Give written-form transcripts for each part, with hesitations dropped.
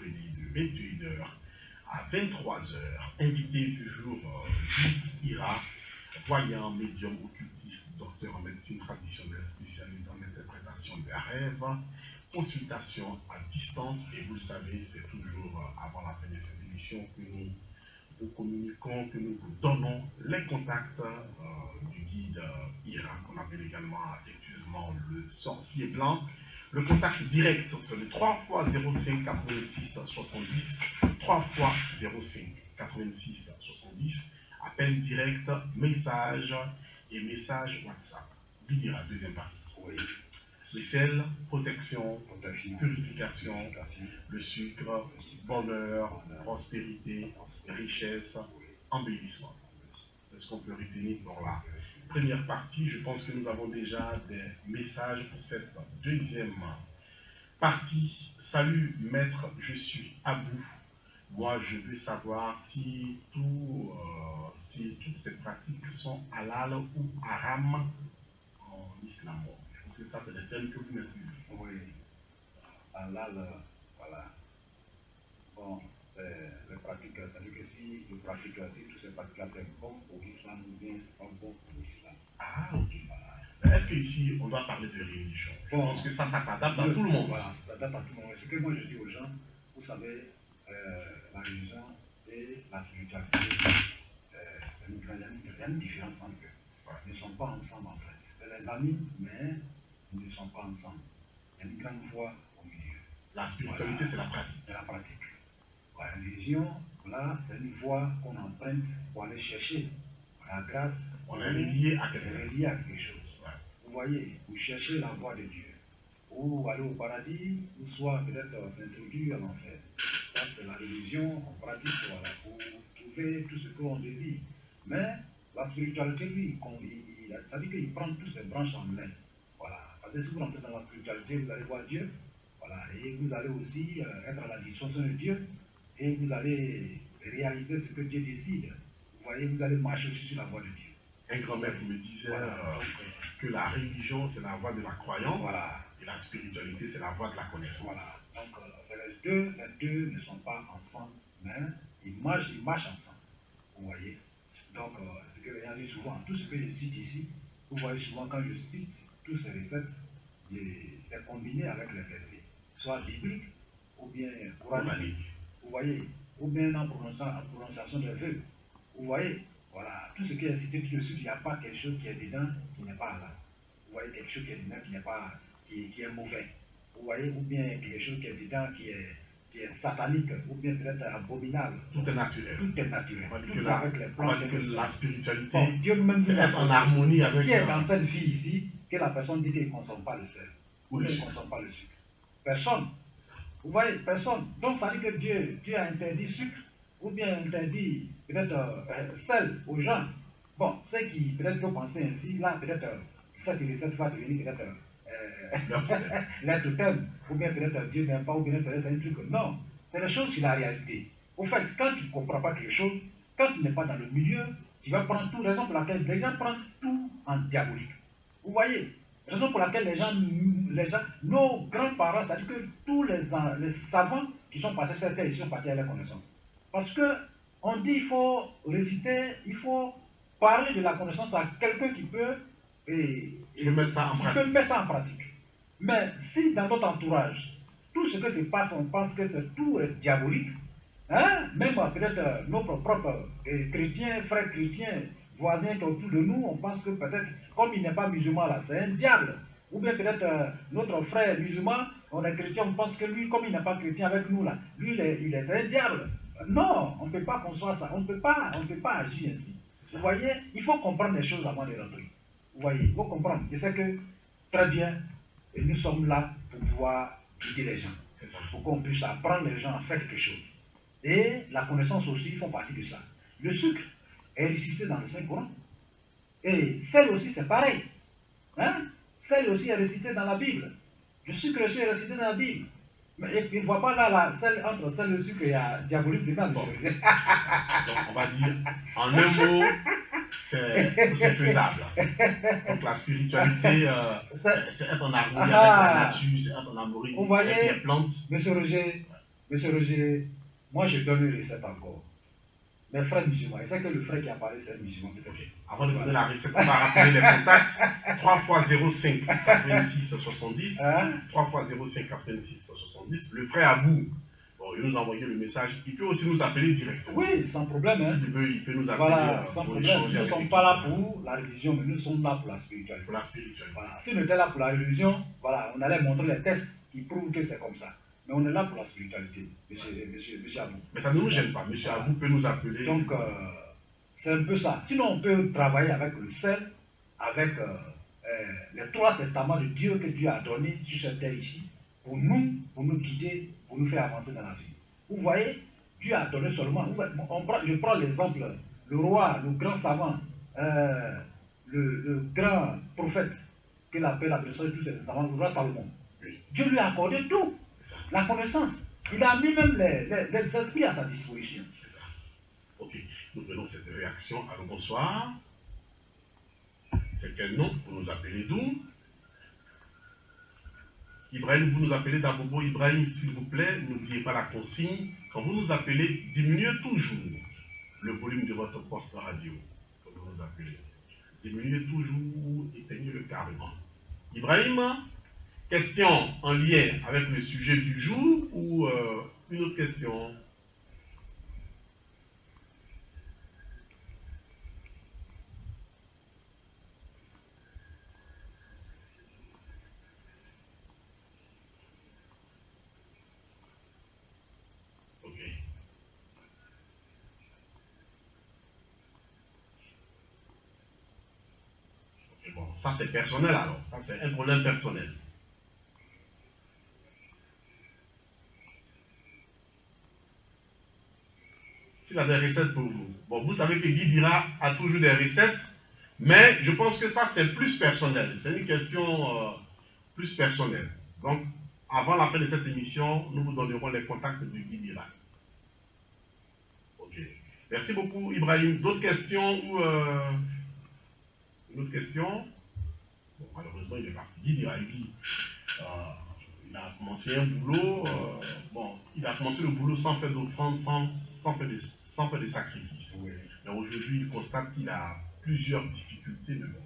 mercredi de 21h à 23h. Invité du jour, Guide Ira, voyant, médium, occultiste, docteur en médecine traditionnelle, spécialiste en interprétation des rêves, consultation à distance. Et vous le savez, c'est toujours avant la fin de cette émission que nous vous communiquons, que nous vous donnons les contacts du guide Ira, qu'on appelle également affectueusement le sorcier blanc. Le contact direct, c'est le 3 x 05 86 70, 3 x 05 86 70, appel direct, message et message WhatsApp. Guide Ira, deuxième partie. Oui. Le sel, protection, purification, le sucre, bonheur, prospérité, richesse, embellissement. C'est ce qu'on peut retenir dans la première partie. Je pense que nous avons déjà des messages pour cette deuxième partie. Salut maître, je suis Abou. Moi, je veux savoir si toutes ces pratiques sont halal ou haram en islam. Je pense que ça, c'est des thèmes que vous maîtrisez. Oui. Halal, voilà. Bon, les pratiques, c'est-à-dire que si les pratiques, si toutes ces pratiques-là, c'est bon pour l'islam ou bien c'est pas bon pour l'islam. Ah, ok. Voilà. Est-ce qu'ici, on doit parler de religion? Je pense que ça s'adapte à tout le monde. Voilà, ça s'adapte à tout le monde. Ce que moi je dis aux gens, vous savez, la religion et la spiritualité, il y a une différence entre eux. Ouais. Ils ne sont pas ensemble en fait. C'est les amis, mais ils ne sont pas ensemble. Il y a une grande foi au milieu. La spiritualité, voilà, c'est la pratique. C'est la pratique. La religion, là, c'est une voie qu'on emprunte pour aller chercher la grâce. On est relié à quelque chose. Ouais. Vous voyez, vous cherchez la voie de Dieu. Ou aller au paradis, ou soit peut-être s'introduire à l'enfer. Ça, c'est la religion en pratique, voilà, pour trouver tout ce qu'on désire. Mais la spiritualité, lui, ça veut dire qu'il prend toutes ses branches en main. Voilà. Parce que si vous rentrez dans la spiritualité, vous allez voir Dieu. Voilà. Et vous allez aussi être à la disposition de Dieu. Et vous allez réaliser ce que Dieu décide. Vous voyez, vous allez marcher aussi sur la voie de Dieu. Un grand maître me disait que la religion, c'est la voie de la croyance. Voilà. Et la spiritualité, c'est la voie de la connaissance. Voilà. Donc, c'est les deux ne sont pas ensemble, mais ils marchent ensemble. Vous voyez. Donc, ce que les gens disent souvent, tout ce que je cite ici, vous voyez souvent quand je cite toutes ces recettes, c'est combiné avec les versets, soit bibliques ou bien coraniques. Vous voyez, ou bien en prononciation des vœux. Vous voyez, voilà, tout ce qui est cité tout de suite, il n'y a pas quelque chose qui est dedans qui n'est pas là. Vous voyez, quelque chose qui est dedans qui n'est pas, qui est mauvais. Vous voyez, ou bien quelque chose qui est dedans qui est satanique, ou bien peut-être abominable. Tout est naturel. Tout est naturel. On va dire avec les plans que la spiritualité, bon, Dieu même c'est être en harmonie avec... Qui est dans cette vie ici, que la personne dit qu'il ne consomme pas le sel, ou qu'il ne consomme pas le sucre? Personne. Vous voyez, personne. Donc ça dit que Dieu a interdit sucre, ou bien interdit peut-être sel aux gens. Bon, ceux qui peut-être peuvent penser ainsi, là peut-être cette recette va devenir peut-être l'être totem, ou bien peut-être Dieu n'aime pas, ou bien peut-être c'est un truc. Non, c'est les choses sur la réalité. Au fait, quand tu ne comprends pas quelque chose, quand tu n'es pas dans le milieu, tu vas prendre tout, raison pour laquelle les gens prennent tout en diabolique. Vous voyez, raison pour laquelle les gens nos grands-parents, c'est-à-dire que tous les savants qui sont passés sur terre, ils sont partis à la connaissance. Parce que on dit il faut réciter, il faut parler de la connaissance à quelqu'un qui peut mettre ça en pratique. Mais si dans notre entourage, tout ce qui se passe, on pense que c'est tout diabolique, hein? Même peut-être nos propres chrétiens, frères chrétiens, voisins qui sont autour de nous, on pense que peut-être, comme il n'est pas musulman là, c'est un diable. Ou bien peut-être notre frère musulman, on est chrétien, on pense que lui, comme il n'est pas chrétien avec nous là, lui, c'est un diable. Non, on ne peut pas concevoir ça, on ne peut pas agir ainsi. Vous voyez, il faut comprendre les choses avant de rentrer. Vous voyez, il faut comprendre. Je sais que, très bien, et nous sommes là pour pouvoir guider les gens. C'est ça. Pour qu'on puisse apprendre les gens à faire quelque chose. Et la connaissance aussi font partie de ça. Le sucre est récité dans le Saint-Coran. Et sel aussi, c'est pareil. Hein? Sel aussi est récité dans la Bible. Le sucre aussi est récité dans la Bible. Mais il ne voit pas là, entre sel et le sucre, il y a diabolique dedans. Bon. Donc on va dire, en un mot, c'est faisable. Donc la spiritualité, c'est être en harmonie avec la nature, c'est être en harmonie avec les plantes. Monsieur Roger, Monsieur Roger, moi je donne une recette encore. Mes frères musulmans, et c'est que le frère qui a parlé, c'est un musulman. Ok. Avant de donner la recette, on va rappeler les contacts. 3 x 05 86 70. Hein? 3 x 05 86 70. Le frère Abou, bon, il nous a envoyé le message. Il peut aussi nous appeler directement. Oui, sans problème. Hein? S'il veut, il peut nous appeler. Voilà, sans pour problème. Nous ne sommes pas là l'équipe. pour la religion, mais nous sommes là pour la spiritualité. Pour la spiritualité. Voilà. Si on était là pour la religion, voilà, on allait montrer les tests qui prouvent que c'est comme ça. Mais on est là pour la spiritualité, monsieur Abou. Mais ça ne nous gêne pas. Monsieur Abou peut nous appeler. Donc, c'est un peu ça. Sinon, on peut travailler avec le sel, avec les 3 testaments de Dieu que Dieu a donnés sur cette terre ici, pour nous guider, pour nous faire avancer dans la vie. Vous voyez, Dieu a donné seulement. Je prends l'exemple, le roi, le grand savant, le grand prophète, qu'il appelle la personne de tous ces savants, le roi Salomon. Dieu lui a accordé tout, la connaissance. Il a mis même les esprits à sa disposition. Ok, nous prenons cette réaction. Alors bonsoir. C'est quel nom? Vous nous appelez d'où? Ibrahim, vous nous appelez d'Abobo. Ibrahim, s'il vous plaît, n'oubliez pas la consigne. Quand vous nous appelez, diminuez toujours le volume de votre poste radio. Quand vous nous appelez, diminuez toujours, éteignez-le carrément. Ibrahim, question en lien avec le sujet du jour ou une autre question? Bon, ça c'est personnel alors, ça c'est un problème personnel. S'il a des recettes pour vous. Bon, vous savez que Guy Dira a toujours des recettes, mais je pense que ça c'est plus personnel. C'est une question plus personnelle. Donc, avant la fin de cette émission, nous vous donnerons les contacts de Guy Dira. Ok. Merci beaucoup, Ibrahim. D'autres questions ou une autre question? Bon, malheureusement, il est parti. Guy Dira, il a commencé un boulot, bon, il a commencé le boulot sans faire d'offrande, sans faire de sacrifice. Oui. Mais aujourd'hui, il constate qu'il a plusieurs difficultés, mais bon,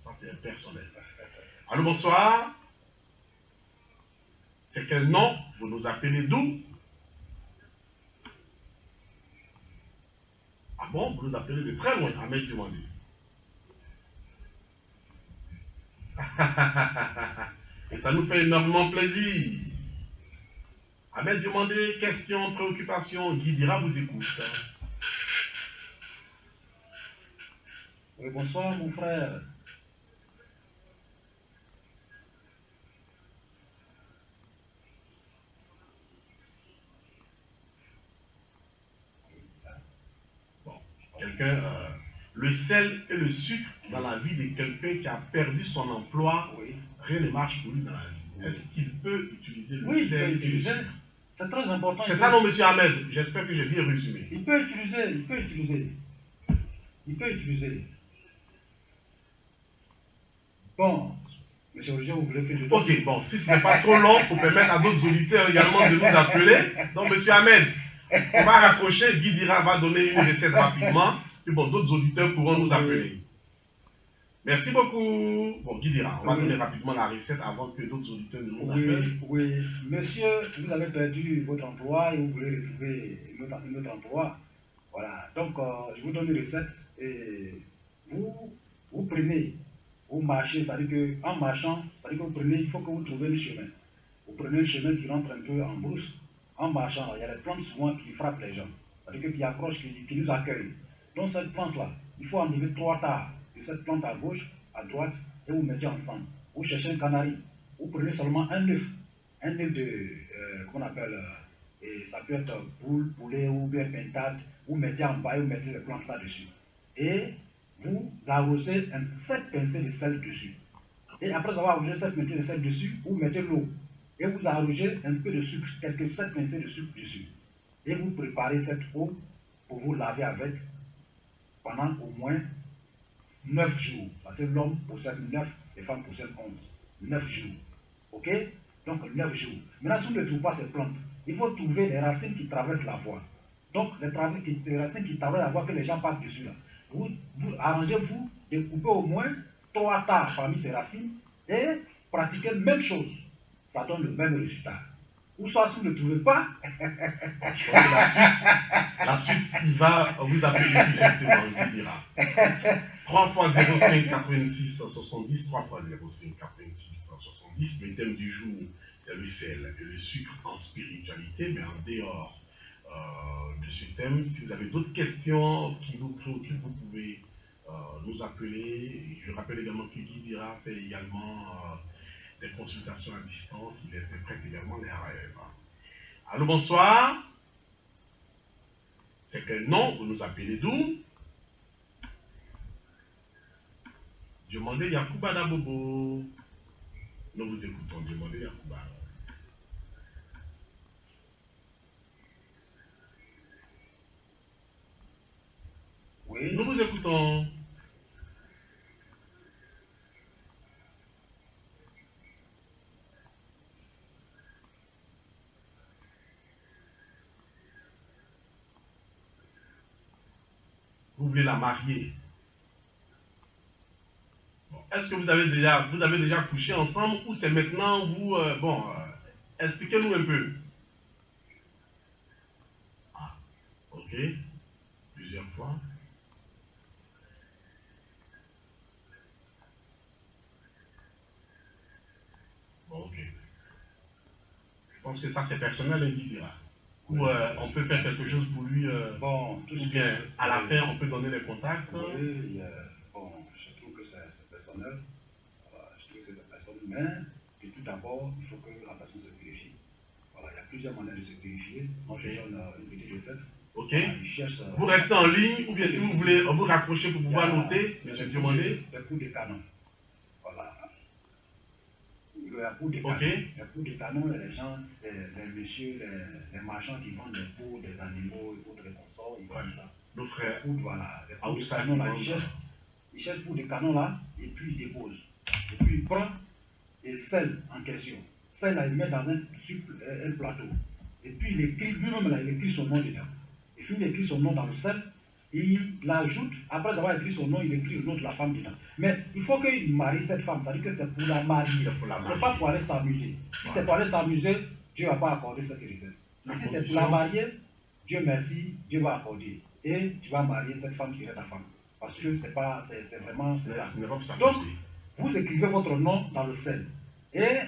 ça c'est personnel. Allô, bonsoir. C'est quel nom? Vous nous appelez d'où? Ah bon, vous nous appelez de très loin, Ahmed Dumandé. Et ça nous fait énormément plaisir. Ahmed Dumandé, questions, préoccupations, Guy Dira vous écoute. Oui, bonsoir mon frère. Bon, quelqu'un, le sel et le sucre dans la vie de quelqu'un qui a perdu son emploi, oui. Rien ne marche pour lui dans la vie. Oui. Est-ce qu'il peut utiliser le sel et le sucre? C'est très important. C'est ça non, monsieur Ahmed? J'espère que j'ai bien résumé. Il peut utiliser. Bon, monsieur Roger, vous voulez que je... Ok, bon, si ce n'est pas trop long pour permettre à d'autres auditeurs également de nous appeler. Donc, monsieur Ahmed, on va raccrocher. Guy Dira va donner une recette rapidement. Puis bon, d'autres auditeurs pourront nous appeler. Merci beaucoup. Bon, Guy Dira, on va donner rapidement la recette avant que d'autres auditeurs ne nous appellent. Oui, monsieur, vous avez perdu votre emploi et vous voulez retrouver un autre emploi. Voilà, donc je vous donne une recette et vous prenez, vous marchez, c'est-à-dire qu'en marchant, c'est-à-dire que vous prenez, il faut que vous trouviez le chemin. Vous prenez un chemin qui rentre un peu en brousse. En marchant, il y a des plantes souvent qui frappent les gens, c'est-à-dire qui accrochent, qui nous accueillent. Donc cette plante-là, il faut enlever 3 tares de cette plante à gauche, à droite, et vous mettez ensemble. Vous cherchez un canari, vous prenez seulement un œuf de, qu'on appelle, et ça peut être poule, poulet ou bien pintade, vous mettez en bas et vous mettez les plantes là-dessus. Et vous arrosez 7 pincées de sel dessus. Et après avoir arrosé 7 pincées de sel dessus, vous mettez l'eau. Et vous arrosez un peu de sucre, quelques 7 pincées de sucre dessus. Et vous préparez cette eau pour vous laver avec pendant au moins 9 jours. Parce que l'homme possède 9, les femmes possèdent 11. 9 jours. Ok? Donc 9 jours. Maintenant, si vous ne trouvez pas ces plantes, il faut trouver les racines qui traversent la voie. Donc, les racines qui traversent la voie que les gens partent dessus là. Vous arrangez-vous de couper au moins 3 tares parmi ces racines et pratiquer la même chose. Ça donne le même résultat. Ou soit si vous ne trouvez pas. Je pense que la suite, il va vous appeler directement, il vous dira. 3 fois 05 86 70, 3 fois 05 86 70. Le thème du jour, c'est le sel et le sucre en spiritualité, mais en dehors de ce thème, si vous avez d'autres questions qui vous préoccupent, vous pouvez nous appeler. Je rappelle également que Guy Dira fait également des consultations à distance, il interprète également les rêves. Allô, bonsoir. C'est quel nom? Vous nous appelez d'où? Demandez Yacouba Dabobo. Nous vous écoutons. Demandez Yacouba. Oui. Nous vous écoutons. Vous voulez la marier? Bon. Est-ce que vous avez déjà couché ensemble ou c'est maintenant vous... expliquez-nous un peu. Ah, ok. Plusieurs fois. Bon, ok. Je pense que ça c'est personnel, il dira. Ou on peut faire quelque chose pour lui. Bon, ou bien à la fin on peut donner les contacts. Oui, bon, je trouve que c'est personnel. Voilà, je trouve que c'est personnel, mais de tout d'abord, il faut que la personne se vérifie. Voilà, il y a plusieurs manières de se vérifier. Moi, je donne une petite recette. Ok. Voilà, vous restez en ligne ou bien si vous voulez vous rapprocher pour pouvoir noter, monsieur Diomandé. Les poudres de canon. Voilà. La poudre de canon. Okay. Les poudres de canon, les gens, les messieurs, les marchands qui vendent des poudres, des animaux, des poudres de consorts, ils vendent ça. Nos frères. Poudre, voilà. Les poudres de ça canon, là, ils cherchent poudre de canon là, et puis ils déposent. Et puis ils prennent et sel en question. Sel là, il met dans un plateau. Et puis il écrit, lui-même là, il écrit son nom dedans. Et puis il écrit son nom dans le sel, et il l'ajoute, après avoir écrit son nom, il écrit le nom de la femme dedans. Mais il faut qu'il marie cette femme, c'est-à-dire que c'est pour la marier. C'est pas pour aller s'amuser. Si c'est pour aller s'amuser, Dieu ne va pas accorder cette recette. Mais si c'est pour la marier, Dieu merci, Dieu va accorder. Et tu vas marier cette femme qui est ta femme. Parce que c'est vraiment ça. Donc, vous écrivez votre nom dans le sel. Et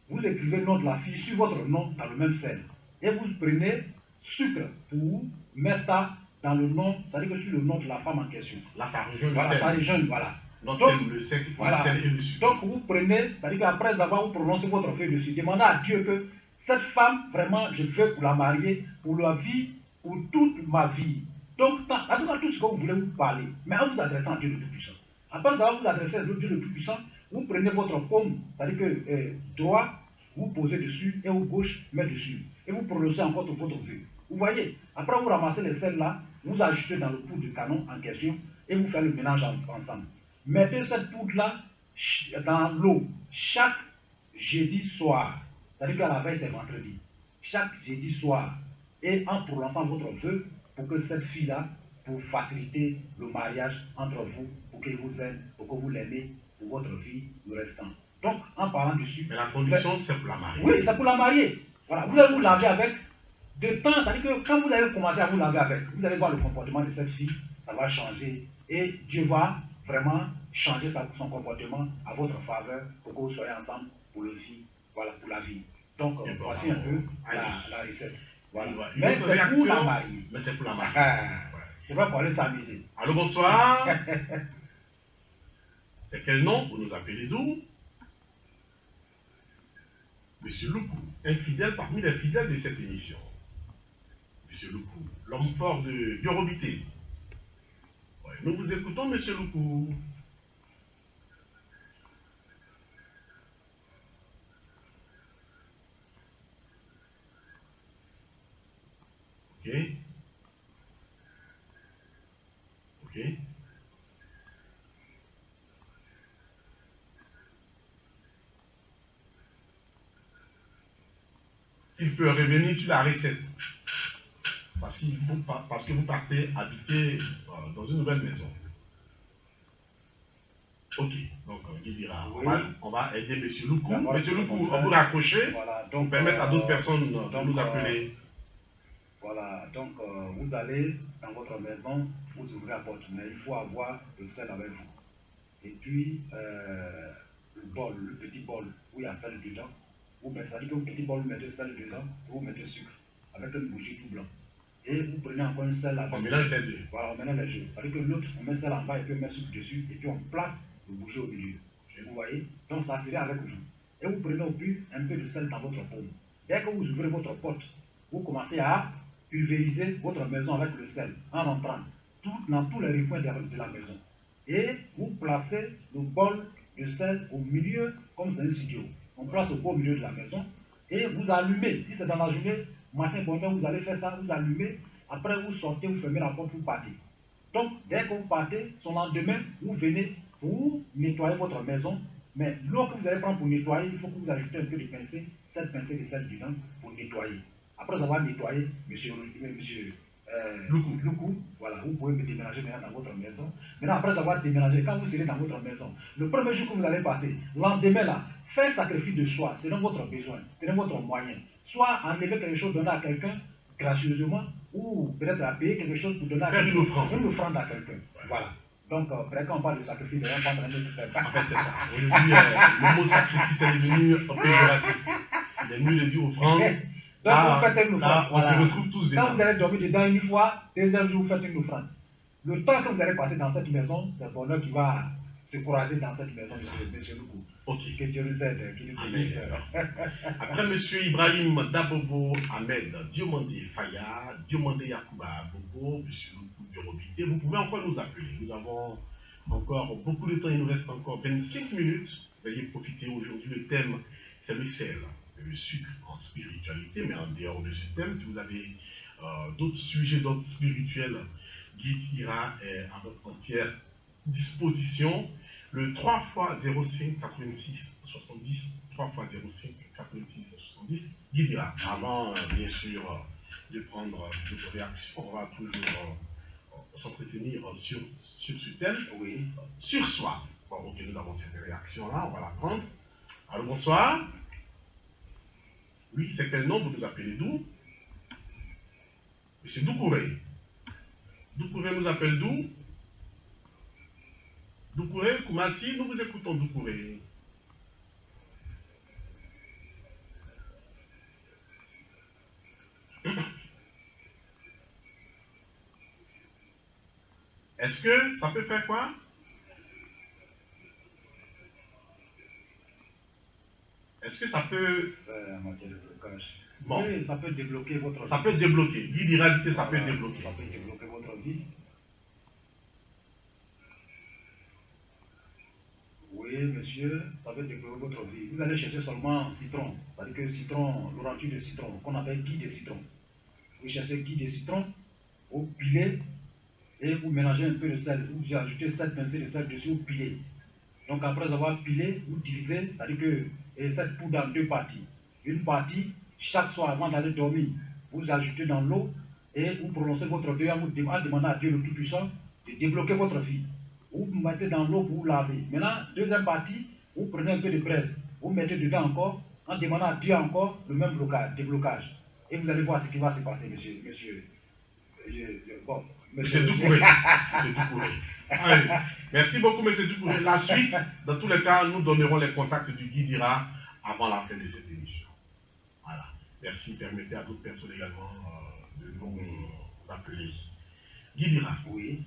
vous écrivez le nom de la fille sur votre nom dans le même sel. Et vous prenez sucre pour mettre ça dans le nom, c'est-à-dire que sur le nom de la femme en question. Là, ça rejoint voilà, ça rejoint, voilà. Donc, le sel et le sucre. Donc, vous prenez, c'est-à-dire qu'après avoir vous prononcé votre feuille dessus, demandez à Dieu que cette femme, vraiment, je veux pour la marier, pour la vie, pour toute ma vie. Donc, en tout cas, tout ce que vous voulez vous parler, mais en vous adressant à Dieu le Tout-Puissant. Après avoir vous adressé à Dieu le Tout-Puissant, vous prenez votre paume, c'est-à-dire que droit, vous posez dessus, et vous gauche, met dessus. Et vous prononcez encore votre vœu. Vous voyez, après vous ramassez les sels là, vous ajoutez dans le poudre de canon en question, et vous faites le mélange ensemble. Mettez cette poudre-là dans l'eau chaque jeudi soir. C'est-à-dire qu'à la veille, c'est vendredi. Chaque jeudi soir. Et en prononçant votre vœu pour que cette fille-là, pour faciliter le mariage entre vous, pour qu'elle vous aime, pour que vous l'aimez, pour votre vie, le restant. Donc, en parlant dessus. Mais la condition, c'est pour la marier. Oui, c'est pour la marier. Voilà, vous allez vous laver avec. De temps, c'est-à-dire que quand vous allez commencer à vous laver avec, vous allez voir le comportement de cette fille, ça va changer. Et Dieu va vraiment changer son comportement à votre faveur pour que vous soyez ensemble pour le vie, voilà, pour la vie. Donc, voici un peu la recette. Voilà. Mais c'est pour la marier. Mais c'est pour la marier. C'est pas pour aller s'amuser. Allô, bonsoir. C'est quel nom? Vous nous appelez d'où? Monsieur Loukou, un fidèle parmi les fidèles de cette émission. Monsieur Loukou, l'homme fort de Yorobité. Ouais, nous vous écoutons, monsieur Loukou. Ok. Ok. s'il peut revenir sur la recette. Parce que vous partez habiter dans une nouvelle maison. Ok, donc il dira, Oui. on va aider M. Loukou. D'abord, M. Loukou, on frère. peut raccrocher Voilà, pour donc, permettre à d'autres personnes de donc, nous appeler. Voilà, donc vous allez dans votre maison, vous ouvrez la porte, mais il faut avoir le sel avec vous. Et puis, le bol, le petit bol où il y a sel dedans, ça dit que le petit bol, vous mettez sel dedans, vous mettez sucre avec une bougie tout blanc. Et vous prenez encore une sel avec. On mélange les deux. Voilà, on mélange les deux. Ça dit que l'autre, on met sel en bas et puis on met sucre dessus, et puis on place le bougie au milieu. Vous voyez? Donc ça serait avec vous. Et vous prenez au plus un peu de sel dans votre paume. Dès que vous ouvrez votre porte, vous commencez à pulvériser votre maison avec le sel en entrant dans tous les recoins de la maison. Et vous placez le bol de sel au milieu, comme dans un studio. On place le bol au milieu de la maison et vous allumez. Si c'est dans la journée, matin, bonheur, vous allez faire ça, vous allumez. Après, vous sortez, vous fermez la porte, vous partez. Donc, dès que vous partez, son lendemain, vous venez pour nettoyer votre maison. Mais l'eau que vous allez prendre pour nettoyer, il faut que vous ajoutez un peu de pincée, 7 pincées de sel dedans pour nettoyer. Après avoir nettoyé, monsieur Loukou, voilà, vous pouvez me déménager maintenant dans votre maison. Maintenant, après avoir déménagé, quand vous serez dans votre maison, le premier jour que vous allez passer, lendemain là, faire sacrifice de soi, c'est dans votre besoin, c'est dans votre moyen. Soit enlever quelque chose, donner à quelqu'un gracieusement, ou peut-être à payer quelque chose pour donner à quelqu'un, une offrande à quelqu'un. Voilà. Donc, quand on parle de sacrifice, on n'est pas en train de faire. En fait, c'est ça. Aujourd'hui, le mot sacrifice est devenu péjoratif. Il est mieux de dire offrande. Donc, vous faites une offrande. On se retrouve tous dedans. Quand vous allez dormir dedans une fois, deuxième jour, vous faites une offrande. Le temps que vous allez passer dans cette maison, c'est le bonheur qui va se croiser dans cette maison, monsieur Loukou. Ok. Que Dieu nous aide, qu'il nous bénisse. Après M. Ibrahim Dabobo Ahmed, Diomandé Faya, Diomandé Yakouba Bobo, M. Loukou Diorobité, vous pouvez encore nous appeler. Nous avons encore beaucoup de temps, il nous reste encore 25 minutes. Veuillez profiter aujourd'hui. Le thème, c'est le sel, le sucre en spiritualité, mais en dehors de ce thème, si vous avez d'autres sujets, d'autres spirituels, Guide Ira est à votre entière disposition. Le 3 x 05 86 70, 3 x 05 86 70, Guide Ira. Avant, bien sûr, de prendre votre réaction, on va toujours s'entretenir sur ce thème. Oui. Sur soi. Bon, ok, nous avons cette réaction-là, on va la prendre. Alors, bonsoir. Oui, c'est quel nom vous nous appelez d'où? Monsieur Doucouré. Doucouré nous appelle d'où? Doucouré, Koumassi, nous vous écoutons, Doucouré. Est-ce que ça peut faire quoi? Est-ce que ça peut... En matière de blocage. Bon. Oui, ça peut débloquer votre vie. Ça peut débloquer. Guide Irradité, ça peut débloquer. Ça peut débloquer votre vie. Oui, monsieur, ça peut débloquer votre vie. Vous allez chercher seulement citron. C'est-à-dire que citron, l'orange de citron, qu'on appelle guide de citron. Vous cherchez guide de citron, vous pilez et vous mélangez un peu de sel. Vous ajoutez 7 pincées de sel dessus, vous pilez. Donc après avoir pilé, vous divisez, c'est-à-dire que cette poudre en deux parties. Une partie, chaque soir avant d'aller dormir, vous ajoutez dans l'eau et vous prononcez votre deuil en demandant à Dieu le Tout-Puissant de débloquer votre vie. Vous mettez dans l'eau pour vous laver. Maintenant, deuxième partie, vous prenez un peu de braise, vous mettez dedans encore, en demandant à Dieu encore le même déblocage. Et vous allez voir ce qui va se passer, monsieur. Bon, Monsieur Doucouré. Monsieur Doucouré. Allez. Merci beaucoup, monsieur Doucouré. La suite, dans tous les cas, nous donnerons les contacts du guide Ira avant la fin de cette émission. Voilà. Merci. Permettez à d'autres personnes également de nous appeler. Guide Ira. Oui.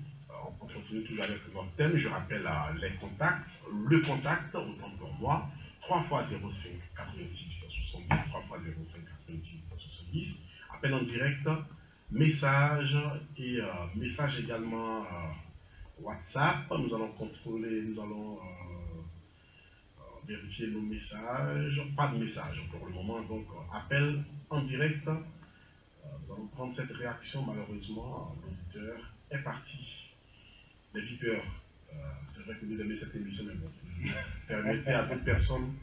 On continue toujours avec votre thème. Je rappelle les contacts. Le contact, autant pour moi, 3 x 05 86 70, 3 x 05 86 70. Appel en direct, message et message également WhatsApp. Nous allons contrôler, nous allons vérifier nos messages. Pas de message pour le moment, donc appel en direct. Nous allons prendre cette réaction. Malheureusement, l'auditeur est parti. Les vipeurs, c'est vrai que vous aimez cette émission, mais bon, permettez à d'autres personnes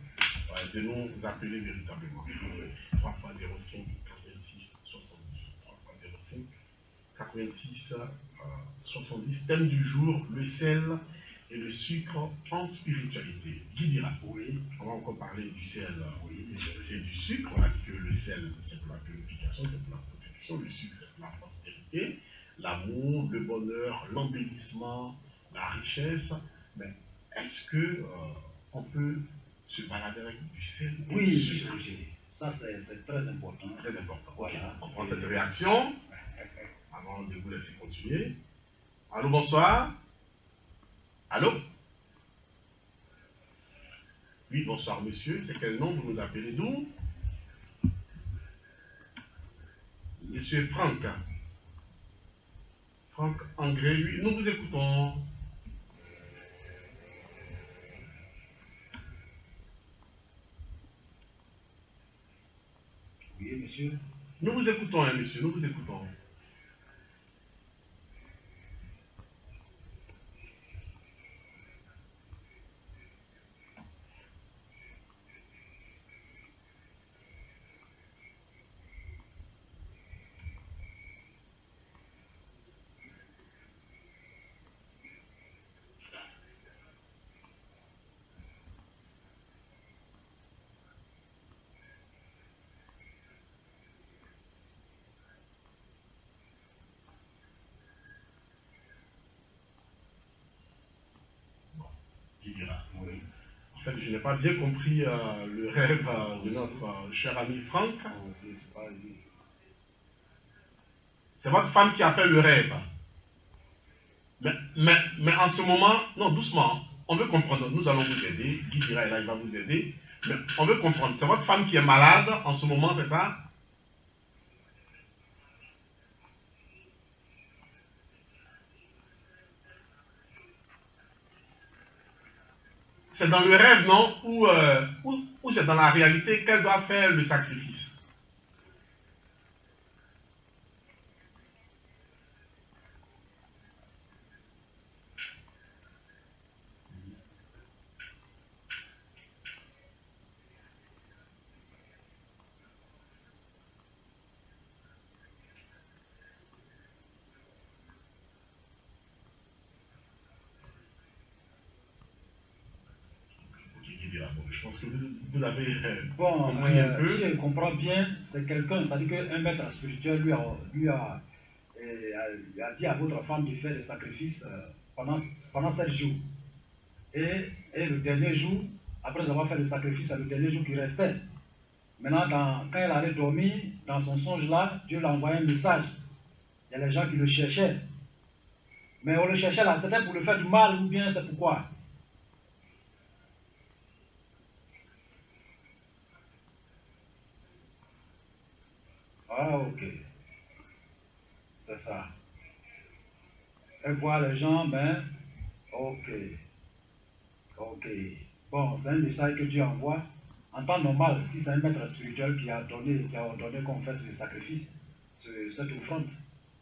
de nous appeler véritablement. 3 fois 05 86 70. 3 fois 05 86 70. Thème du jour, le sel et le sucre en spiritualité. Qui dira? Oui. On va encore parler du sel Oui. et du sucre. On a dit que le sel, c'est pour la purification, c'est pour la protection. Le sucre, c'est pour la prospérité, l'amour, le bonheur, l'embellissement, la richesse. Mais est-ce que on peut se balader avec du sel et Oui, du sucre? ça c'est très important. Très important. Voilà. On prend cette réaction avant de vous laisser continuer. Allô, bonsoir. Allô? Oui, bonsoir monsieur. C'est quel nom vous nous appelez d'où? Monsieur Franck. Franck Angré, oui, nous vous écoutons. Oui, monsieur. Nous vous écoutons, hein, monsieur, nous vous écoutons. Qui dira? Oui. En fait, je n'ai pas bien compris le rêve de notre cher ami Franck. C'est votre femme qui a fait le rêve. Mais en ce moment, non, doucement, on veut comprendre. Nous allons vous aider. Guy dira, là, il va vous aider. Mais on veut comprendre. C'est votre femme qui est malade en ce moment, c'est ça? C'est dans le rêve, non? Ou c'est dans la réalité qu'elle doit faire le sacrifice? Je pense que vous avez compris un peu. Si je comprends bien, c'est quelqu'un, c'est-à-dire qu'un maître spirituel lui a dit à votre femme de faire des sacrifices pendant 7 jours. Et le dernier jour, après avoir fait le sacrifice, c'est le dernier jour qui restait. Maintenant, quand elle allait dormir, dans son songe là, Dieu lui a envoyé un message. Il y a les gens qui le cherchaient. Mais on le cherchait là, c'était pour le faire du mal ou bien c'est pourquoi? Ah, ok. C'est ça. Elle voit les gens, ben, ok. Ok. Bon, c'est un message que Dieu envoie. En temps normal, si c'est un maître spirituel qui a ordonné qu'on fasse ce sacrifice, cette offrande,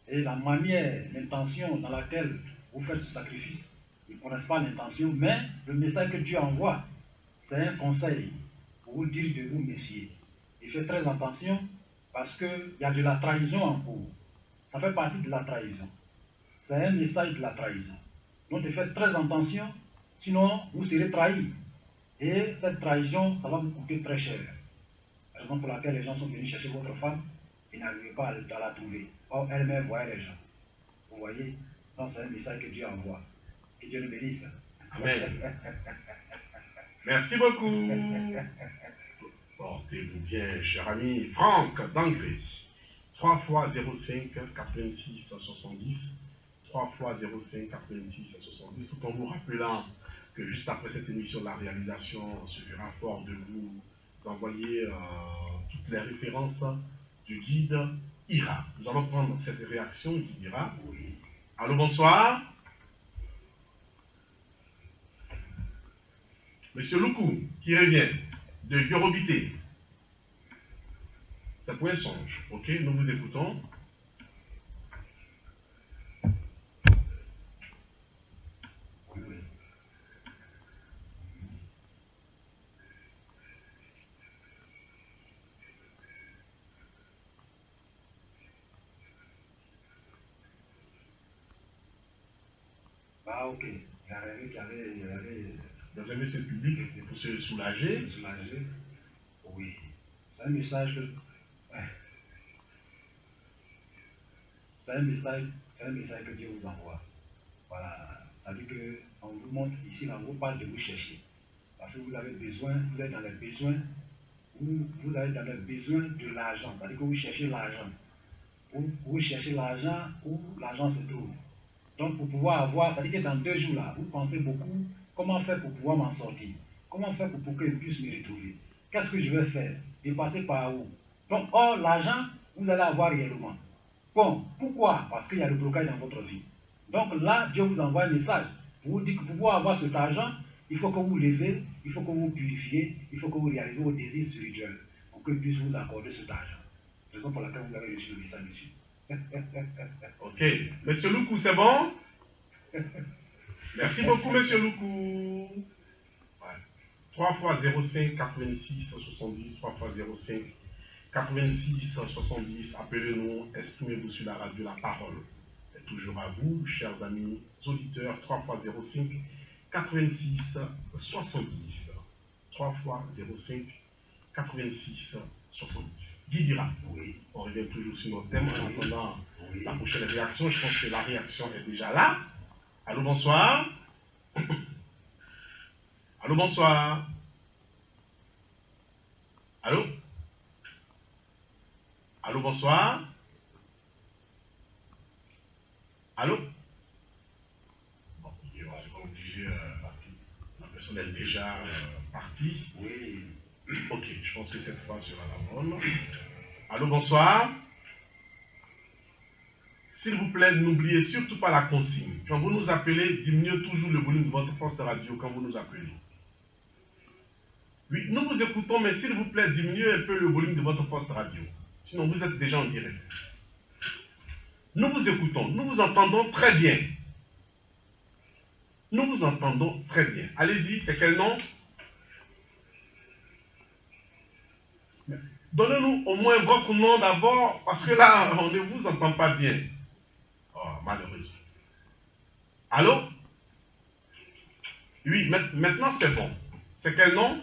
et la manière, l'intention dans laquelle vous faites ce sacrifice, ils ne connaissent pas l'intention, mais le message que Dieu envoie, c'est un conseil pour vous dire de vous méfier. Et faites très attention parce qu'il y a de la trahison en cours. Ça fait partie de la trahison. C'est un message de la trahison. Donc, faites très attention, sinon vous serez trahis. Et cette trahison, ça va vous coûter très cher. Raison pour laquelle les gens sont venus chercher votre femme et n'arrivaient pas à la trouver. Or, elle-même voyait les gens. Vous voyez? Donc, c'est un message que Dieu envoie. Que Dieu nous bénisse. Amen. Merci beaucoup. Portez-vous bien, cher ami Franck d'Angré. 3 fois 05 86 70. 3 fois 05 86 70. Tout en vous rappelant que juste après cette émission, la réalisation se fera fort de vous envoyer toutes les références du guide IRA. Nous allons prendre cette réaction du guide IRA. Allô, bonsoir. Monsieur Loukou, qui revient de Yorobité. C'est pour un songe. Ok, nous vous écoutons. Ah, ok. Il a rêvé qu'il allait dans un WC public pour se soulager. soulager. Oui. C'est un message que. Ouais. C'est un message que Dieu vous envoie. Voilà. Ça dit qu'on vous montre ici, là, on vous parle de vous chercher. Parce que vous avez besoin, vous êtes dans les besoins, vous avez dans les besoins de l'argent. Ça dit que vous cherchez l'argent. Vous cherchez l'argent où l'argent se trouve. Donc, pour pouvoir avoir, ça dit que dans 2 jours là, vous pensez beaucoup comment faire pour pouvoir m'en sortir. Comment faire pour que je puisse me retrouver. Qu'est-ce que je vais faire? Et passer par où? Donc, or, l'argent, vous allez avoir réellement. Bon, pourquoi? Parce qu'il y a le blocage dans votre vie. Donc là, Dieu vous envoie un message. Pour vous dire que pour pouvoir avoir cet argent, il faut que vous levez, il faut que vous purifiez, il faut que vous réalisez vos désirs spirituels pour que puisse vous accorder cet argent. Raison pour laquelle vous avez reçu le message, monsieur. Ok. Monsieur Loukou, c'est bon? Merci beaucoup, monsieur Loukou. Ouais. 3 fois 05 86 70, 3 fois 05 86 70. Appelez-nous, exprimez-vous sur la radio. La parole est toujours à vous, chers amis auditeurs. 3 fois 05 86 70. 3 fois 05 86 70. Guy dira. Oui. On revient toujours sur notre thème en attendant Oui. la prochaine réaction. Je pense que la réaction est déjà là. Allô, bonsoir. Allô, bonsoir. Allô? Allô, bonsoir. Allô? Bon, on s'est obligé, la personne est déjà partie. Oui. Ok, je pense que cette fois sera la bonne. Allô, bonsoir. S'il vous plaît, n'oubliez surtout pas la consigne. Quand vous nous appelez, diminuez toujours le volume de votre poste de radio quand vous nous appelez. Oui, nous vous écoutons, mais s'il vous plaît, diminuez un peu le volume de votre poste radio. Sinon, vous êtes déjà en direct. Nous vous écoutons, nous vous entendons très bien. Nous vous entendons très bien. Allez-y, c'est quel nom? Donnez-nous au moins votre nom d'abord, parce que là, on ne vous entend pas bien. Oh, malheureusement. Allô? Oui, maintenant c'est bon. C'est quel nom?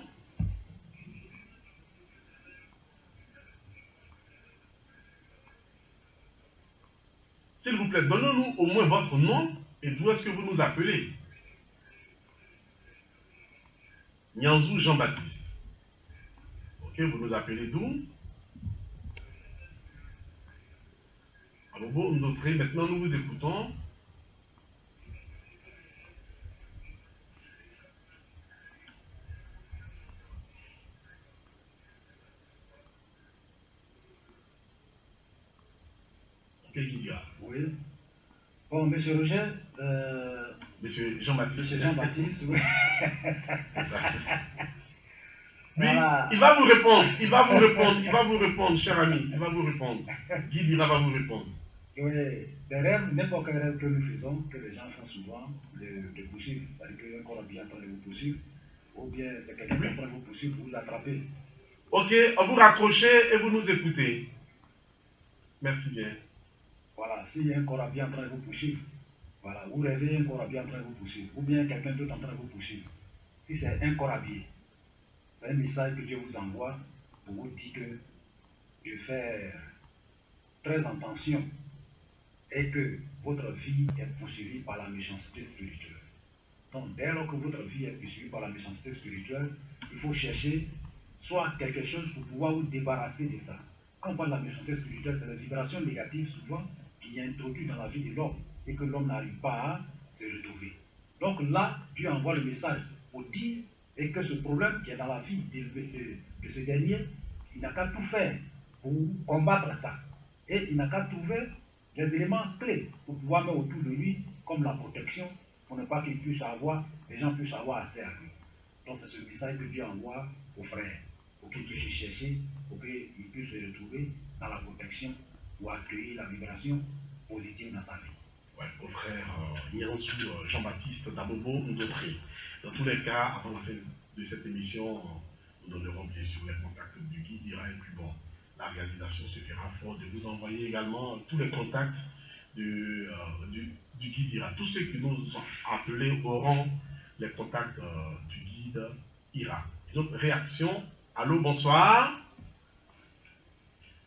S'il vous plaît, donnez-nous au moins votre nom et d'où est-ce que vous nous appelez? Nyanzou Jean-Baptiste. Ok, vous nous appelez d'où? Alors bon, maintenant nous vous écoutons. Ok, Lydia. Oui. Bon, monsieur Roger. Monsieur Jean-Baptiste. Monsieur Jean-Baptiste, oui. C'est ça. Oui, Voilà. il va vous répondre, il va vous répondre, cher ami, il va vous répondre. Guy Dira va vous répondre. Oui, des rêves, n'importe quel rêve que nous faisons, que les gens font souvent, de poursuivre, c'est-à-dire qu'un corps bien en train de vous poursuivre, ou bien c'est quelqu'un qui est en train de vous poursuivre pour vous attraper. Ok, vous raccrochez et vous nous écoutez. Merci bien. Voilà, s'il y a un corps bien en train de vous poursuivre, voilà, vous rêvez un corps bien en train de vous poursuivre, ou bien quelqu'un d'autre en train de vous poursuivre. Si c'est un corps habillé, c'est un message que Dieu vous envoie pour vous dire que de faire très attention et que votre vie est poursuivie par la méchanceté spirituelle. Donc, dès lors que votre vie est poursuivie par la méchanceté spirituelle, il faut chercher soit quelque chose pour pouvoir vous débarrasser de ça. Quand on parle de la méchanceté spirituelle, c'est la vibration négative souvent qui est introduite dans la vie de l'homme et que l'homme n'arrive pas à se retrouver. Donc là, Dieu envoie le message pour dire et que ce problème qui est dans la vie de ce dernier, il n'a qu'à tout faire pour combattre ça. Et il n'a qu'à trouver les éléments clés pour pouvoir mettre autour de lui comme la protection pour ne pas qu'il puisse avoir, les gens puissent avoir accès à lui. Donc c'est ce message que Dieu envoie aux frères, pour qu'ils puissent chercher, pour qu'ils puissent se retrouver dans la protection pour accueillir la vibration positive dans sa vie. Ouais, au frère Nyanzou Jean-Baptiste d'Abobo Ndotri. Dans tous les cas, avant la fin de cette émission, nous donnerons bien sûr les contacts du guide Dira et puis bon, la réalisation se fera fort de vous envoyer également tous les contacts du guide IRA. Tous ceux qui nous ont appelés auront les contacts du guide IRA. Donc, réaction. Allô, bonsoir.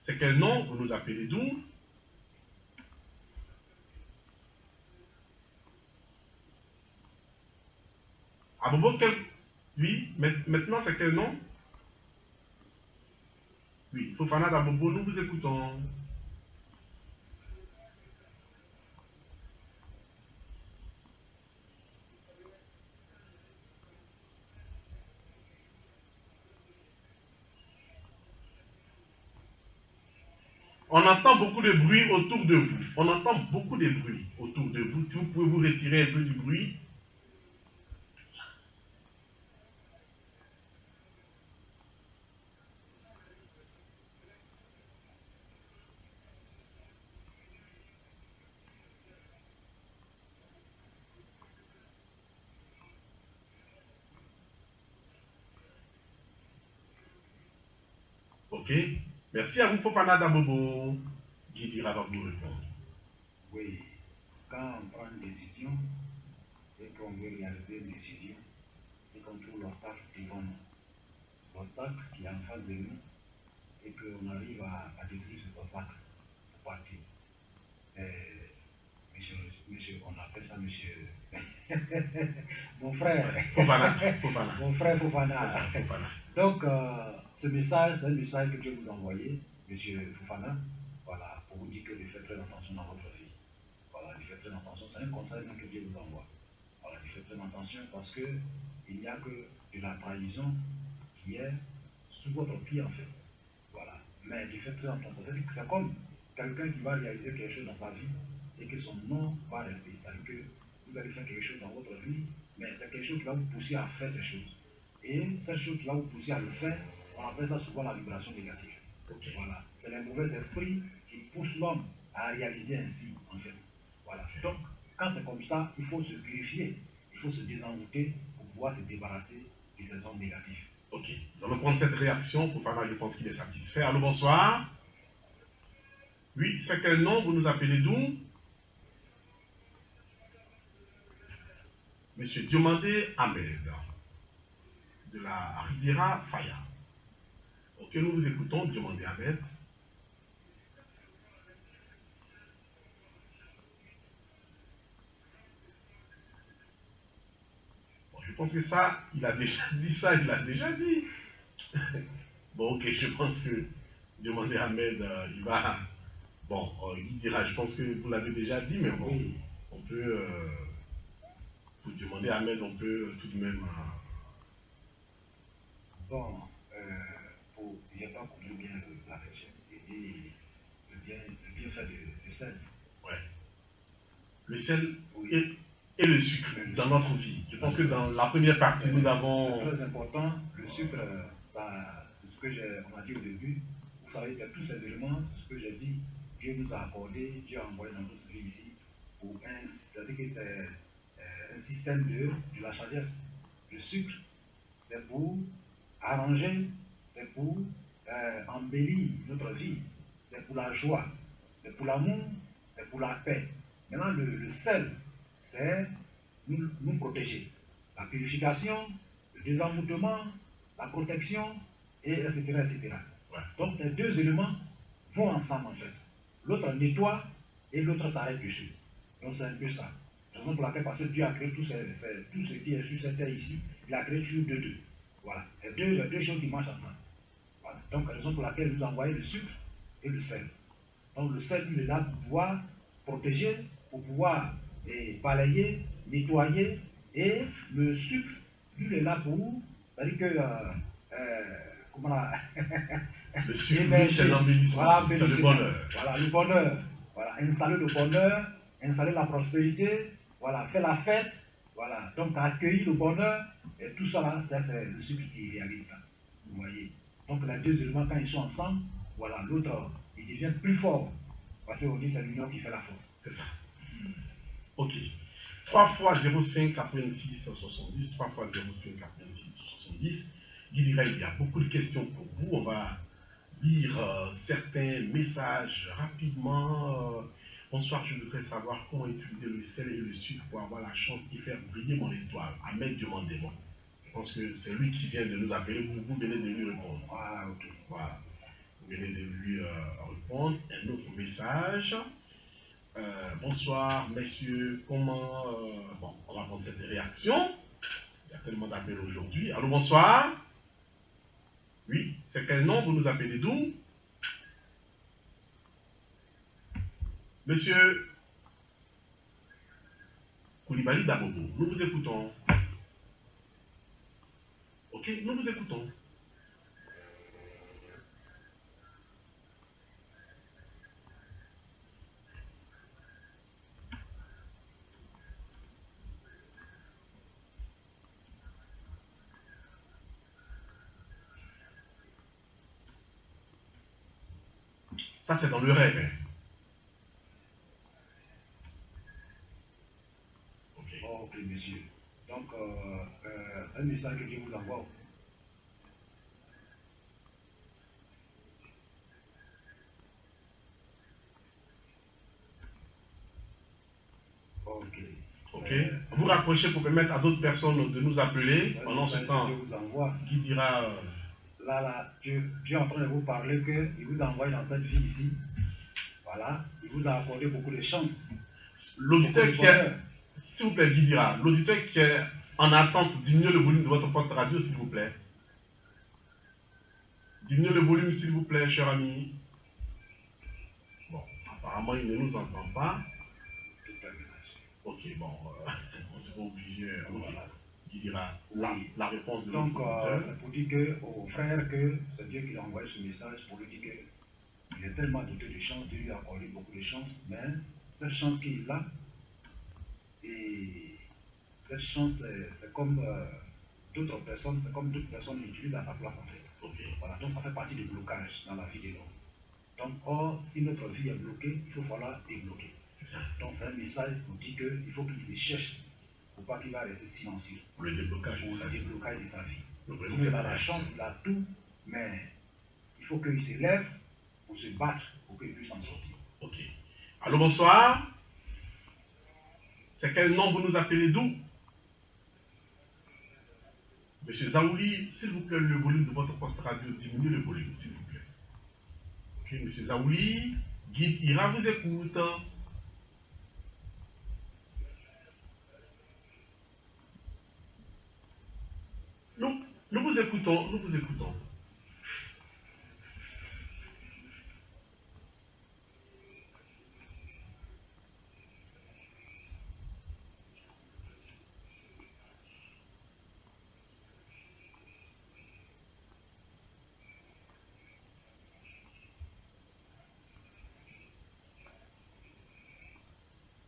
C'est quel nom? Vous nous appelez d'où? Abobo, oui, maintenant c'est quel nom? Oui, Fofana d'Abobo, nous vous écoutons. On entend beaucoup de bruit autour de vous. On entend beaucoup de bruit autour de vous. Si vous pouvez vous retirer un peu du bruit. Ok. Merci à vous, Fofana d'Abobo. Guy Ira va vous répondre. Oui. Quand on prend une décision et qu'on veut réaliser une décision et qu'on trouve l'obstacle devant nous, l'obstacle qui est en face de nous et qu'on arrive à détruire cet obstacle pour partir. Monsieur, on appelle ça monsieur. Mon frère. Fofana. Mon frère Fofana. Donc, ce message, c'est un message que Dieu vous a envoyé, monsieur Fofana, voilà, pour vous dire que de faire très attention dans votre vie. Voilà, de faire très attention, c'est un conseil que Dieu vous envoie. Voilà, de faire très attention parce que il n'y a que de la trahison qui est sous votre pied en fait. Voilà. Mais de faire très attention, c'est comme quelqu'un qui va réaliser quelque chose dans sa vie et que son nom va rester. C'est-à-dire que vous allez faire quelque chose dans votre vie, mais c'est quelque chose qui va vous pousser à faire ces choses. Et cette chose qui va vous pousser à le faire, on appelle ça souvent la vibration négative. Voilà. C'est les mauvais esprits qui poussent l'homme à réaliser ainsi, en fait. Voilà. Donc, quand c'est comme ça, il faut se purifier, il faut se désenvoûter pour pouvoir se débarrasser de ces ondes négatives. Ok. Nous allons prendre cette réaction. Fofana, je pense qu'il est satisfait. Allô, bonsoir. Oui, c'est quel nom? Vous nous appelez d'où? Monsieur Diomandé Ahmed, de la Riviera Faya. Ok, nous vous écoutons, Diomandé Ahmed. Bon, je pense que ça, il a déjà dit ça, il l'a déjà dit. Bon, ok, je pense que Diomandé Ahmed, il va... Bon, il dira, je pense que vous l'avez déjà dit, mais bon, Oui. on peut... pour demander à Ahmed, on peut tout de même... Bon, j'ai pas compris bien la question. Et le bienfait du sel. Ouais. Le sel Oui. et le sucre dans notre vie. Je pense que dans la première partie, nous avons... C'est très important. Le sucre, ça, c'est ce que on a dit au début. Vous savez que tous ces éléments, c'est ce que j'ai dit, Dieu nous a accordé, Dieu a envoyé dans notre vie ici. C'est-à-dire que c'est un système de la sagesse. Le sucre, c'est pour arranger, c'est pour embellir notre vie, c'est pour la joie, c'est pour l'amour, c'est pour la paix. Maintenant, le sel, c'est nous protéger. La purification, le désenvoûtement, la protection, et etc. etc. Ouais. Donc, les deux éléments vont ensemble en fait. L'autre nettoie et l'autre s'arrête dessus. Donc, c'est un peu ça. Raison pour laquelle, parce que Dieu a créé tout ce qui est sur cette terre ici, il a créé toujours deux. Voilà. Les deux choses qui marchent ensemble. Voilà. Donc, raison pour laquelle il nous a envoyé le sucre et le sel. Donc, le sel, il est là pour pouvoir protéger, pour pouvoir balayer, nettoyer, et le sucre, lui, il est là pour, c'est-à-dire que, comment là, le sucre, c'est l'embellissement, voilà, c'est le bonheur. Voilà, le bonheur. Voilà, installer le bonheur, installer la prospérité, voilà, faire la fête, voilà, donc accueillir le bonheur, et tout ça là, c'est le sucre qui réalise ça. Vous voyez. Donc les deux éléments, quand ils sont ensemble, voilà, l'autre, il devient plus fort. Parce qu'on dit que c'est l'union qui fait la force. C'est ça. Ok. 3 fois 0,5 86 70, 3 fois 0,5 86 70. Il y a beaucoup de questions pour vous. On va lire certains messages rapidement. Bonsoir, je voudrais savoir comment utiliser le sel et le sucre pour avoir la chance d'y faire briller mon étoile. Ahmed Diomandémon. Je pense que c'est lui qui vient de nous appeler. Vous venez de lui répondre. Ah, ok. Voilà. Vous venez de lui répondre. Un autre message. Bonsoir, messieurs. Comment. Bon, on va prendre cette réaction. Il y a tellement d'appels aujourd'hui. Allô, bonsoir. Oui, c'est quel nom? Vous nous appelez d'où? Monsieur Koulibaly Dabobo, nous vous écoutons. Ok, nous vous écoutons. Ça, c'est dans le rêve. Hein. Ok. Oh, ok, monsieur. Donc, c'est un message que je vous envoie. Ok. Ok. Vous rapprochez pour permettre à d'autres personnes de nous appeler. Pendant ce temps, je vous envoie. Qui dira. Là, je suis en train de vous parler qu'il vous envoie dans cette vie ici. Voilà. Il vous a accordé beaucoup de chance. L'auditeur qui est. S'il vous plaît, Guy dira. L'auditeur qui est en attente, diminuez le volume de votre poste radio, s'il vous plaît. Diminuez le volume, s'il vous plaît, cher ami. Bon, apparemment, il ne nous entend pas. Ok, bon, on ne s'est pas obligé. Voilà. Qui dira la réponse de donc, l'auditeur. c'est pour dire au frère que c'est Dieu qui a envoyé ce message pour lui dire qu'il est tellement doté de chance, Dieu lui a accordé beaucoup de chance, mais cette chance qu'il a, et cette chance, c'est comme d'autres personnes, c'est comme d'autres personnes l'utilisent à sa place en fait. Okay. Voilà, donc ça fait partie du blocage dans la vie de l'homme. Donc, or, si notre vie est bloquée, il faut falloir débloquer. Donc, c'est un message pour dire qu'il faut qu'il se cherche pour pas qu'il va rester silencieux. Pour le déblocage, de sa vie. Donc, il a la chance, il a tout, mais il faut qu'il se lève pour se battre pour qu'il puisse en sortir. Ok. Allô, bonsoir. C'est quel nom vous nous appelez d'où? Monsieur Zaouli, s'il vous plaît, le volume de votre poste radio, diminuez le volume, s'il vous plaît. Ok, monsieur Zaouli, Guide Ira vous écoute. Nous vous écoutons, nous vous écoutons.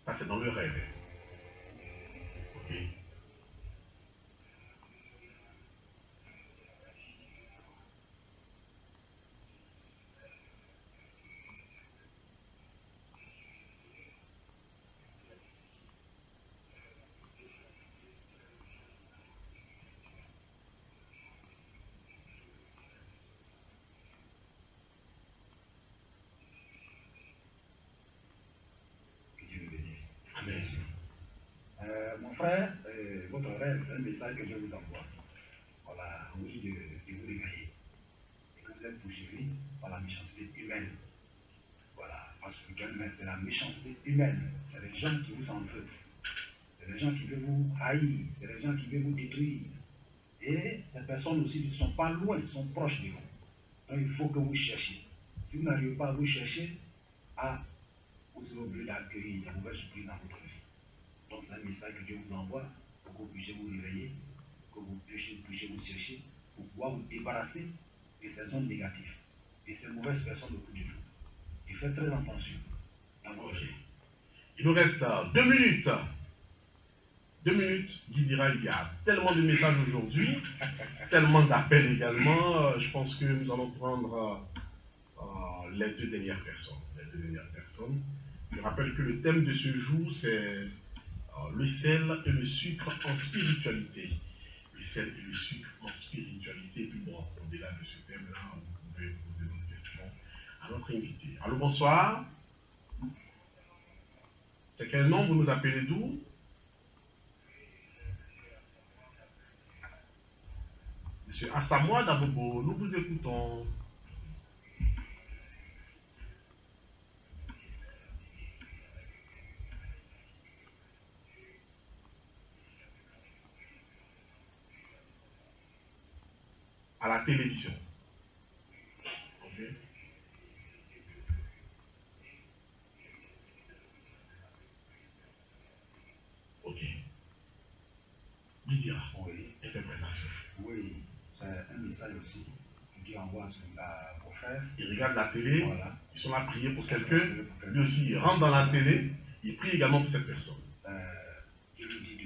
Ça, c'est dans le rêve. Ok. Que Dieu le bénisse. Amen. Mon frère, votre rêve, c'est un message que je vous envoie. Voilà, on vous dit de vous réveiller. Et que vous êtes poursuivi par la méchanceté humaine. Voilà, parce que c'est la méchanceté humaine. C'est les gens qui vous en veulent. C'est les gens qui veulent vous haïr. C'est les gens qui veulent vous détruire. Et ces personnes aussi ne sont pas loin, sont proches de vous. Donc il faut que vous cherchiez. Si vous n'arrivez pas à vous chercher, vous serez obligé d'accueillir de mauvaises surprises dans votre vie. Donc c'est un message que Dieu vous envoie pour que vous puissiez vous réveiller, que vous puissiez vous chercher, pour pouvoir vous débarrasser de ces zones négatives, de ces mauvaises personnes autour de vous. Et faites très attention dans votre vie. Il nous reste 2 minutes. 2 minutes, Guy dira, il y a tellement de messages aujourd'hui, tellement d'appels également. Je pense que nous allons prendre les deux dernières personnes. Je rappelle que le thème de ce jour, c'est le sel et le sucre en spiritualité. Le sel et le sucre en spiritualité. Et puis bon, au-delà de ce thème-là, vous pouvez poser d'autres questions à notre invité. Allô, bonsoir. C'est quel nom vous nous appelez d'où? Monsieur Asamoah d'Abobo, nous vous écoutons. À la télévision. Ok. Ok. Lydia, Oui, interprétation. oui, c'est un message aussi qui envoie au frère. Il regarde la télé, Voilà. ils sont là à prier pour quelqu'un, lui aussi il rentre dans la télé, il prie également pour cette personne. Je lui dis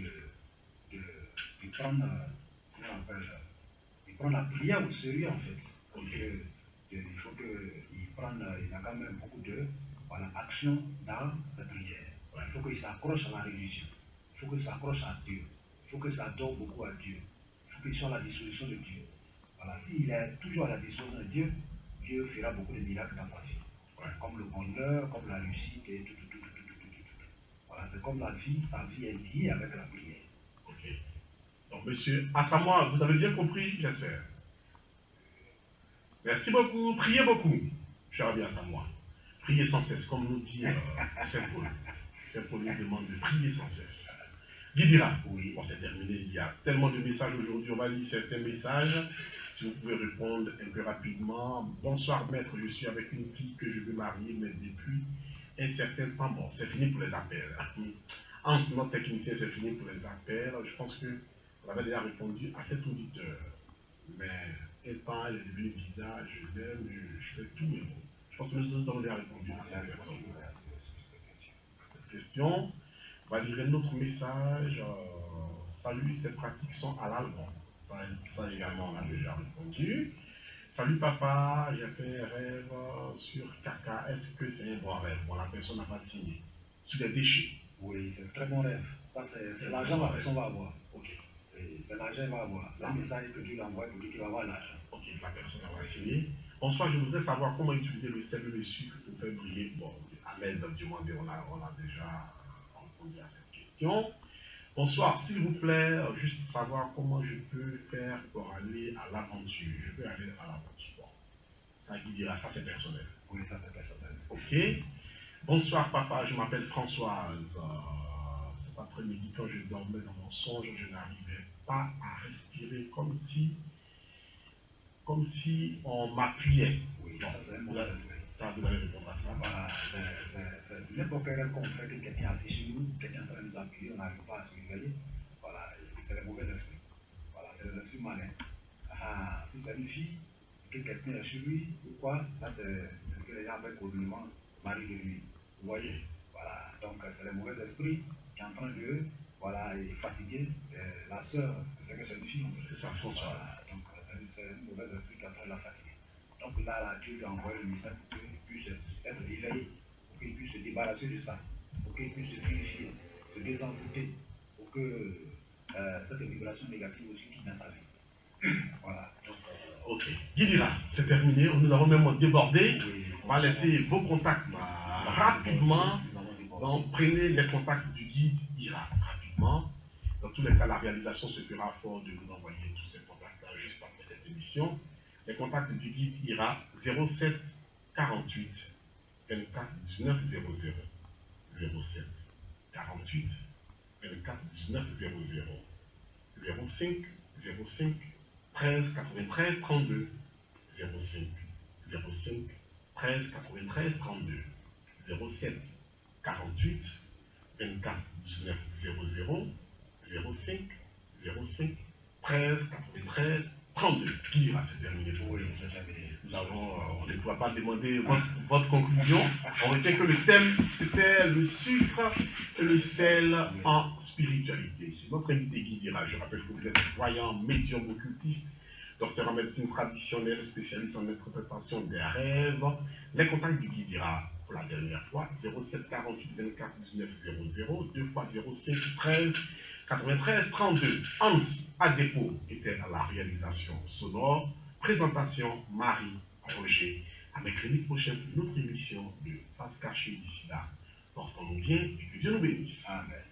de prendre, comment on appelle, de prendre la prière au sérieux en fait. Ok. Il faut qu'il prenne, il a quand même beaucoup de action dans sa prière. Ouais. Il faut qu'il s'accroche à la religion. Il faut qu'il s'accroche à Dieu. Il faut qu'il s'adore beaucoup à Dieu. Il faut qu'il soit à la disposition de Dieu. Voilà, s'il est toujours à la disposition de Dieu, Dieu fera beaucoup de miracles dans sa vie. Ouais. Comme le bonheur, comme la réussite et tout. Voilà, c'est comme la vie, sa vie est liée avec la prière. Ok. Donc, monsieur Asamoah, vous avez bien compris, j'espère. Merci beaucoup. Priez beaucoup, cher ami Asamoah. Priez sans cesse, comme nous dit Saint Paul. Saint Paul nous demande de prier sans cesse. Guidira. Oui. Bon, c'est terminé. Il y a tellement de messages aujourd'hui. On va lire certains messages. Si vous pouvez répondre un peu rapidement. Bonsoir, maître. Je suis avec une fille que je veux marier, mais depuis un certain temps, bon, c'est fini pour les appels. Hans, notre technicien, c'est fini pour les appels. Je pense que on avait déjà répondu à cet auditeur. Mais étant elle est devenue bizarre, je l'aime, je fais tout, mais bon. Je pense que nous avons déjà répondu à cette personne. Cette question. On va lire un autre message. Salut, ces pratiques sont halal. Bon, ça également, on a déjà répondu. Salut papa, j'ai fait un rêve sur caca. Est-ce que c'est un bon rêve? Bon, la personne n'a pas signé. Sur les déchets. Oui, c'est un très bon rêve. Ça, c'est l'argent que la personne va avoir. Ok. C'est l'argent qu'il va avoir. C'est un message que Dieu lui envoie pour dire qu'il va avoir l'argent. Ok, la personne a signé. Bonsoir, je voudrais savoir comment utiliser le sel et le sucre pour faire briller. Bon, Ahmed demandé, on a déjà répondu à cette question. Bonsoir, s'il vous plaît, juste savoir comment je peux faire pour aller à l'aventure. Je peux aller à l'aventure. Bon, ça qui dira, ça c'est personnel. Oui, ça c'est personnel. Ok. Bonsoir papa, je m'appelle Françoise. Cet après-midi, quand je dormais dans mon songe, je n'arrivais pas à respirer comme si on m'appuyait. Oui, ça c'est un mauvais esprit. Ça, vous allez répondre à ça. Voilà, c'est n'importe quel rêve qu'on fait que quelqu'un est assis chez nous, quelqu'un est en train de nous appuyer, on n'arrive pas à se réveiller. Voilà, c'est le mauvais esprit. Voilà, c'est les esprits malins. Ah, si c'est une fille, que quelqu'un est chez lui, ou quoi, ça c'est ce que les gens appellent communément mari de lui. Vous voyez? Voilà, donc c'est le mauvais esprit qui est en train de fatiguer la sœur, c'est que c'est une fille. C'est ça, François. Voilà, donc c'est un mauvais esprit qui est en train de la fatiguer. Donc là, Dieu lui a envoyé le message pour qu'il puisse être éveillé, pour qu'il puisse se débarrasser de ça, pour qu'il puisse se purifier, se désenvoûter, pour que cette vibration négative aussi quitte dans sa vie. Voilà. Donc, ok. Guidira, c'est terminé. Nous avons même débordé. Oui, on va laisser vos contacts rapidement. Donc, prenez les contacts du guide Ira rapidement. Dans tous les cas, la réalisation se fera fort de vous envoyer tous ces contacts-là juste après cette émission. Les contacts du guide Ira 07 48 24 19 00. 07 48 24 19 00. 05 05 13 93 32. 05 05 13 93 32. 07 48 24 19 00. 05 05 13 93 32. Qui dira c'est terminé pour oui, aujourd'hui. c'est terminé. On ne pourra pas demander votre conclusion. On retient que le thème, c'était le sucre et le sel en spiritualité. Notre invité Guy Dira, je rappelle que vous êtes voyant, médium occultiste, docteur en médecine traditionnelle, spécialiste en interprétation des rêves. Les contacts du Guy Dira, pour la dernière fois, 07 48 24 19 00, 2 fois 05 13 93 32. Hans Adepo était à la réalisation sonore. Présentation Marie Roger. À mercredi prochain pour une autre émission de Face Cachée d'ici là. Portons-nous bien et que Que Dieu nous bénisse. Amen.